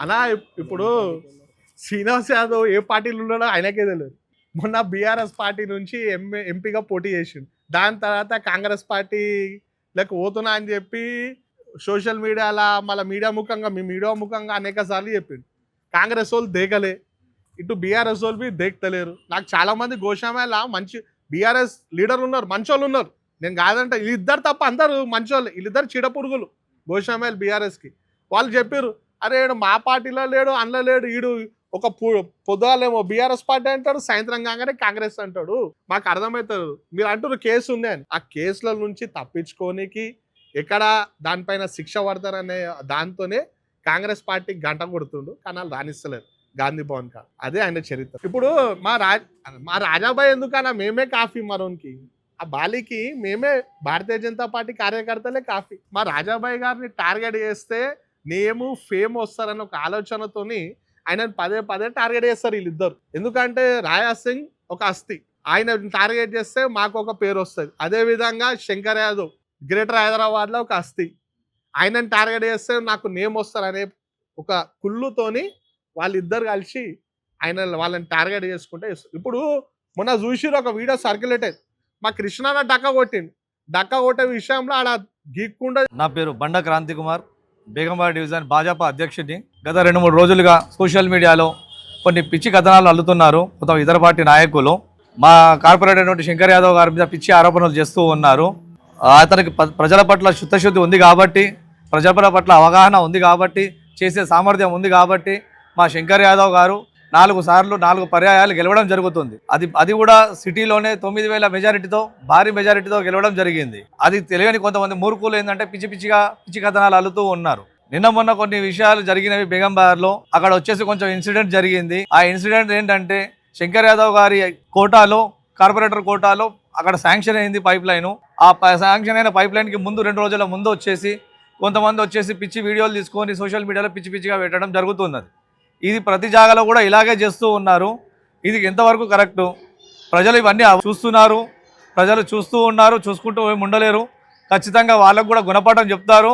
అలా ఇప్పుడు శ్రీనివాస్ యాదవ్ ఏ పార్టీలో ఉన్నాడో ఆయనకే తెలియదు. మొన్న బీఆర్ఎస్ పార్టీ నుంచి ఎంపీగా పోటీ చేసిండు. దాని తర్వాత కాంగ్రెస్ పార్టీలకు పోతున్నా అని చెప్పి సోషల్ మీడియాలో మళ్ళీ మీ మీడియా ముఖంగా అనేక సార్లు చెప్పిండు. కాంగ్రెస్ వాళ్ళు దేకలే, ఇటు బీఆర్ఎస్ వాళ్ళు దేక్తలేరు. నాకు చాలామంది గోషామేళ మంచి బీఆర్ఎస్ లీడర్లు ఉన్నారు, మంచోళ్ళు ఉన్నారు. నేను కాదంటే వీళ్ళిద్దరు తప్ప అందరూ మంచోళ్ళు, వీళ్ళిద్దరు చీడపురుగులు గోషామేళ బీఆర్ఎస్కి. వాళ్ళు చెప్పారు, అరే ఈడు మా పార్టీలో లేడు, అందులో లేడు, ఈడు ఒక పొద్దుగాలేమో బీఆర్ఎస్ పార్టీ అంటాడు, సాయంత్రం కాగానే కాంగ్రెస్ అంటాడు. మాకు అర్థమవుతుంది. మీరు అంటారు కేసు ఉంది అని. ఆ కేసుల నుంచి తప్పించుకోనికి ఎక్కడ దానిపైన శిక్ష పడతారనే దాంతోనే కాంగ్రెస్ పార్టీ గంట కొడుతుండు, కానీ వాళ్ళు రాణిస్తలేరు గాంధీ భవన్ కా. అదే ఆయన చరిత్ర. ఇప్పుడు మా రాజాబాయ్ ఎందుకన్నా మేమే కాఫీ మరోన్కి, ఆ బాలికి మేమే భారతీయ జనతా పార్టీ కార్యకర్తలే కాఫీ. మా రాజాబాయ్ గారిని టార్గెట్ చేస్తే నేము ఫేమ్ వస్తారని ఒక ఆలోచనతోని ఆయన పదే పదే టార్గెట్ చేస్తారు వీళ్ళిద్దరు. ఎందుకంటే రాజా సింగ్ ఒక అస్థి, ఆయన టార్గెట్ చేస్తే మాకు ఒక పేరు వస్తుంది. అదేవిధంగా శంకర్ యాదవ్ గ్రేటర్ హైదరాబాద్లో ఒక అస్థి, ఆయనని టార్గెట్ చేస్తే నాకు నేమ్ వస్తారనే ఒక కుళ్ళుతోని వాళ్ళిద్దరు కలిసి వాళ్ళని టార్గెట్ చేసుకుంటే చేస్తారు. ఇప్పుడు మొన్న చూసిరు ఒక వీడియో సర్క్యులేట్ అయింది, మా కృష్ణ డక్క కొట్టిండు. డక్క కొట్టే విషయంలో ఆడ గీక్కుండా. నా పేరు బండ క్రాంతి కుమార్, బేగంబాడ్ డివిజన్ భాజపా అధ్యక్షుడిని. గత 2-3 రోజులుగా సోషల్ మీడియాలో కొన్ని పిచ్చి కథనాలు అల్లుతున్నారు కొంత ఇతర పార్టీ నాయకులు. మా కార్పొరేటర్ అయినటువంటి శంకర్ యాదవ్ గారి మీద పిచ్చి ఆరోపణలు చేస్తూ ఉన్నారు. అతనికి ప్రజల పట్ల చిత్తశుద్ధి ఉంది కాబట్టి, ప్రజల పట్ల అవగాహన ఉంది కాబట్టి, చేసే సామర్థ్యం ఉంది కాబట్టి మా శంకర్ యాదవ్ గారు 4 సార్లు 4 పర్యాయాలు గెలవడం జరుగుతుంది. అది కూడా సిటీలోనే 9,000 మెజారిటీతో, భారీ మెజారిటీతో గెలవడం జరిగింది. అది తెలియని కొంతమంది మూర్ఖులు ఏంటంటే పిచ్చి కథనాలు అల్లుతూ ఉన్నారు. నిన్న మొన్న కొన్ని విషయాలు జరిగినవి బేగంబార్లో. అక్కడ వచ్చేసి కొంచెం ఇన్సిడెంట్ జరిగింది. ఆ ఇన్సిడెంట్ ఏంటంటే శంకర్ యాదవ్ గారి కోటాలో, కార్పొరేటర్ కోటాలో అక్కడ శాంక్షన్ అయింది పైప్ లైన్. ఆ శాంక్షన్ అయిన పైప్ లైన్కి ముందు 2 రోజుల ముందు వచ్చేసి కొంతమంది వచ్చేసి పిచ్చి వీడియోలు తీసుకొని సోషల్ మీడియాలో పిచ్చిగా పెట్టడం జరుగుతున్నది. ఇది ప్రతి జాగాలో కూడా ఇలాగే చేస్తూ ఉన్నారు. ఇది ఎంతవరకు కరెక్టు? ప్రజలు ఇవన్నీ చూస్తున్నారు, ప్రజలు చూస్తూ ఉన్నారు, చూసుకుంటూ ఏమి ఉండలేరు. ఖచ్చితంగా వాళ్ళకు కూడా గుణపాఠం చెప్తారు.